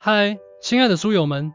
嗨，亲爱的书友们，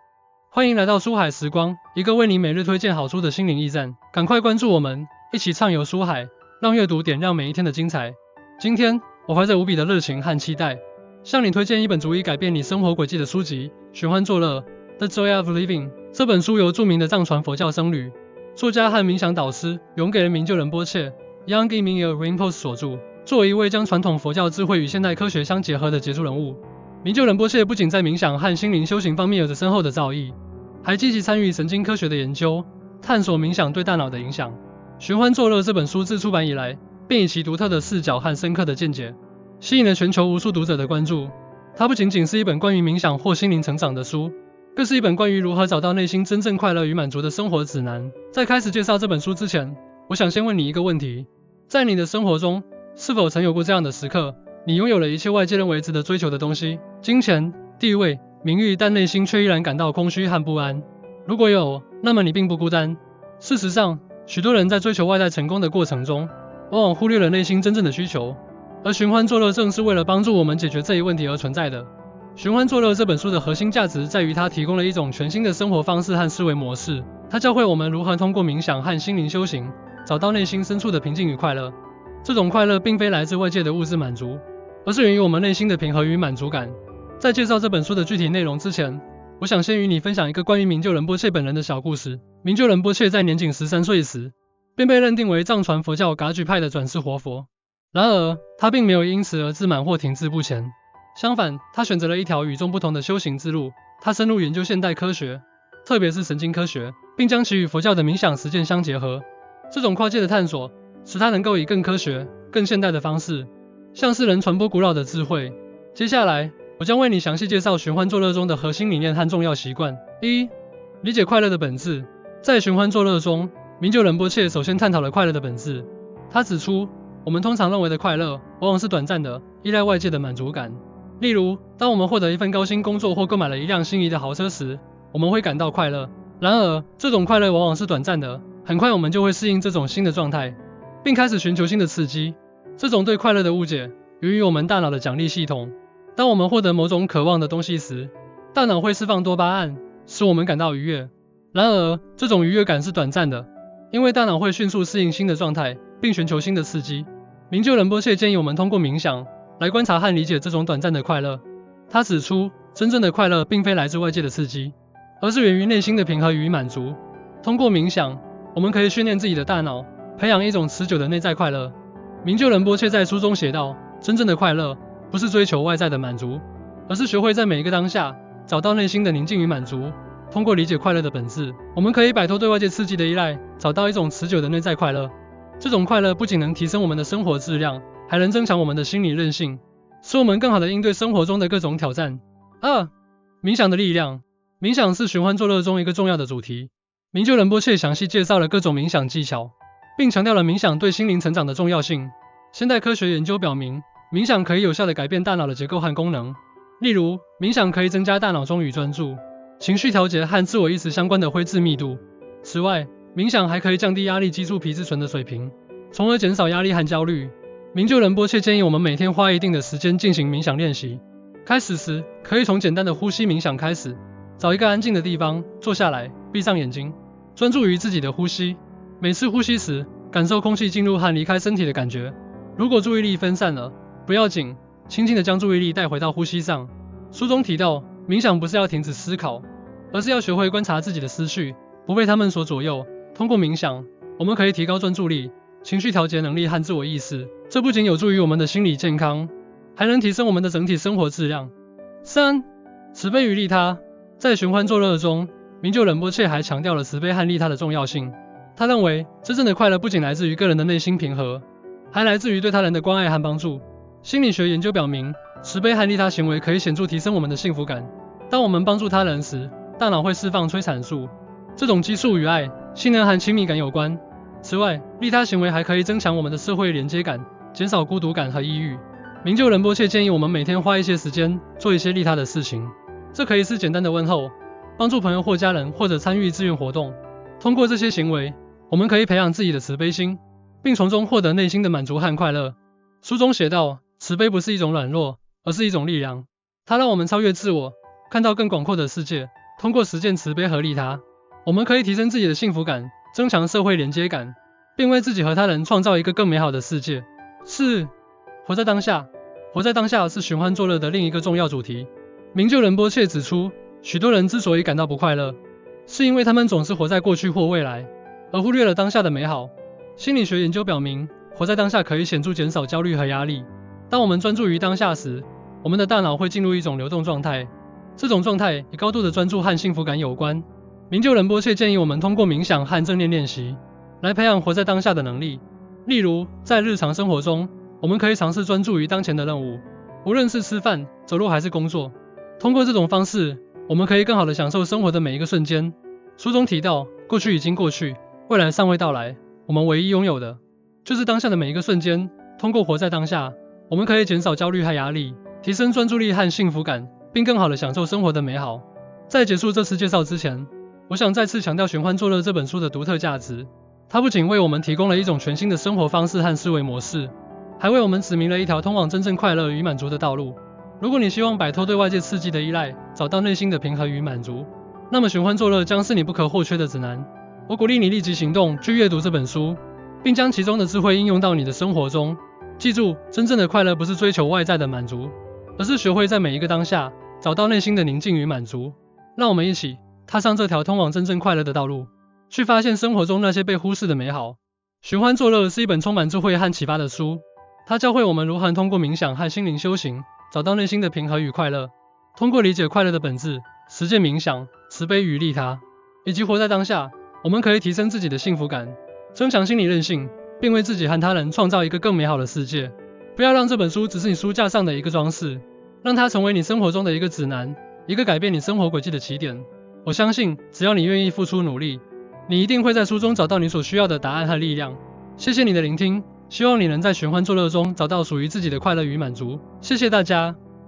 欢迎来到书海时光，一个为你每日推荐好书的心灵驿站。赶快关注我们，一起畅游书海，让阅读点亮每一天的精彩。今天，我怀着无比的热情和期待，向你推荐一本足以改变你生活轨迹的书籍《寻欢作乐》The Joy of Living。这本书由著名的藏传佛教僧侣、作家和冥想导师永给人明就仁波切 Yogi Mingyur Rinpoche 所著。作为一位将传统佛教智慧与现代科学相结合的杰出人物，明就仁波切不仅在冥想和心灵修行方面有着深厚的造诣，还积极参与神经科学的研究，探索冥想对大脑的影响。《寻欢作乐》这本书自出版以来，便以其独特的视角和深刻的见解，吸引了全球无数读者的关注。它不仅仅是一本关于冥想或心灵成长的书，更是一本关于如何找到内心真正快乐与满足的生活指南。在开始介绍这本书之前，我想先问你一个问题：在你的生活中，是否曾有过这样的时刻，你拥有了一切外界认为值得追求的东西，金钱、地位、名誉，但内心却依然感到空虚和不安？如果有，那么你并不孤单。事实上，许多人在追求外在成功的过程中，往往忽略了内心真正的需求，而寻欢作乐正是为了帮助我们解决这一问题而存在的。寻欢作乐这本书的核心价值在于它提供了一种全新的生活方式和思维模式，它教会我们如何通过冥想和心灵修行，找到内心深处的平静与快乐。这种快乐并非来自外界的物质满足，而是源于我们内心的平和与满足感。在介绍这本书的具体内容之前，我想先与你分享一个关于明就仁波切本人的小故事。明就仁波切在年仅13岁时，便被认定为藏传佛教噶举派的转世活佛。然而，他并没有因此而自满或停滞不前，相反，他选择了一条与众不同的修行之路。他深入研究现代科学，特别是神经科学，并将其与佛教的冥想实践相结合。这种跨界的探索，使他能够以更科学、更现代的方式，向世人传播古老的智慧。接下来，我将为你详细介绍寻欢作乐中的核心理念和重要习惯。1. 理解快乐的本质。在寻欢作乐中，明就仁波切首先探讨了快乐的本质。他指出，我们通常认为的快乐，往往是短暂的，依赖外界的满足感。例如，当我们获得一份高薪工作或购买了一辆心仪的豪车时，我们会感到快乐。然而，这种快乐往往是短暂的，很快我们就会适应这种新的状态，并开始寻求新的刺激。这种对快乐的误解源于我们大脑的奖励系统。当我们获得某种渴望的东西时，大脑会释放多巴胺，使我们感到愉悦。然而，这种愉悦感是短暂的，因为大脑会迅速适应新的状态，并寻求新的刺激。明就仁波切建议我们通过冥想来观察和理解这种短暂的快乐。他指出，真正的快乐并非来自外界的刺激，而是源于内心的平和与满足。通过冥想，我们可以训练自己的大脑，培养一种持久的内在快乐。明就仁波切在书中写道，真正的快乐不是追求外在的满足，而是学会在每一个当下找到内心的宁静与满足。通过理解快乐的本质，我们可以摆脱对外界刺激的依赖，找到一种持久的内在快乐。这种快乐不仅能提升我们的生活质量，还能增强我们的心理韧性，使我们更好地应对生活中的各种挑战。2. 冥想的力量。冥想是寻欢作乐中一个重要的主题。明就仁波切详细介绍了各种冥想技巧，并强调了冥想对心灵成长的重要性。现代科学研究表明，冥想可以有效地改变大脑的结构和功能。例如，冥想可以增加大脑中与专注、情绪调节和自我意识相关的灰质密度。此外，冥想还可以降低压力激素皮质醇的水平，从而减少压力和焦虑。明就仁波切建议我们每天花一定的时间进行冥想练习。开始时，可以从简单的呼吸冥想开始，找一个安静的地方，坐下来，闭上眼睛，专注于自己的呼吸。每次呼吸时，感受空气进入和离开身体的感觉。如果注意力分散了，不要紧，轻轻地将注意力带回到呼吸上。书中提到，冥想不是要停止思考，而是要学会观察自己的思绪，不被他们所左右。通过冥想，我们可以提高专注力、情绪调节能力和自我意识。这不仅有助于我们的心理健康，还能提升我们的整体生活质量。3. 慈悲与利他。在寻欢作乐中，明就仁波切还强调了慈悲和利他的重要性。他认为，真正的快乐不仅来自于个人的内心平和，还来自于对他人的关爱和帮助。心理学研究表明，慈悲和利他行为可以显著提升我们的幸福感。当我们帮助他人时，大脑会释放催产素，这种激素与爱、信任和亲密感有关。此外，利他行为还可以增强我们的社会连接感，减少孤独感和抑郁。明就仁波切建议我们每天花一些时间做一些利他的事情，这可以是简单的问候、帮助朋友或家人，或者参与志愿活动。通过这些行为，我们可以培养自己的慈悲心，并从中获得内心的满足和快乐。书中写道，慈悲不是一种软弱，而是一种力量。它让我们超越自我，看到更广阔的世界。通过实践慈悲和利他，我们可以提升自己的幸福感，增强社会连接感，并为自己和他人创造一个更美好的世界。4. 活在当下。活在当下是寻欢作乐的另一个重要主题。明就仁波切指出，许多人之所以感到不快乐，是因为他们总是活在过去或未来，而忽略了当下的美好。心理学研究表明，活在当下可以显著减少焦虑和压力。当我们专注于当下时，我们的大脑会进入一种流动状态，这种状态与高度的专注和幸福感有关。明就仁波切建议我们通过冥想和正念练习，来培养活在当下的能力。例如，在日常生活中，我们可以尝试专注于当前的任务，无论是吃饭、走路还是工作。通过这种方式，我们可以更好地享受生活的每一个瞬间。书中提到，过去已经过去，未来尚未到来，我们唯一拥有的就是当下的每一个瞬间。通过活在当下，我们可以减少焦虑和压力，提升专注力和幸福感，并更好地享受生活的美好。在结束这次介绍之前，我想再次强调《寻欢作乐》这本书的独特价值。它不仅为我们提供了一种全新的生活方式和思维模式，还为我们指明了一条通往真正快乐与满足的道路。如果你希望摆脱对外界刺激的依赖，找到内心的平衡与满足，那么《寻欢作乐》将是你不可或缺的指南。我鼓励你立即行动，去阅读这本书，并将其中的智慧应用到你的生活中。记住，真正的快乐不是追求外在的满足，而是学会在每一个当下找到内心的宁静与满足。让我们一起踏上这条通往真正快乐的道路，去发现生活中那些被忽视的美好。《寻欢作乐》是一本充满智慧和启发的书，它教会我们如何通过冥想和心灵修行，找到内心的平和与快乐。通过理解快乐的本质，实践冥想、慈悲与利他，以及活在当下，我们可以提升自己的幸福感，增强心理韧性，并为自己和他人创造一个更美好的世界。不要让这本书只是你书架上的一个装饰，让它成为你生活中的一个指南，一个改变你生活轨迹的起点。我相信，只要你愿意付出努力，你一定会在书中找到你所需要的答案和力量。谢谢你的聆听，希望你能在寻欢作乐中找到属于自己的快乐与满足。谢谢大家。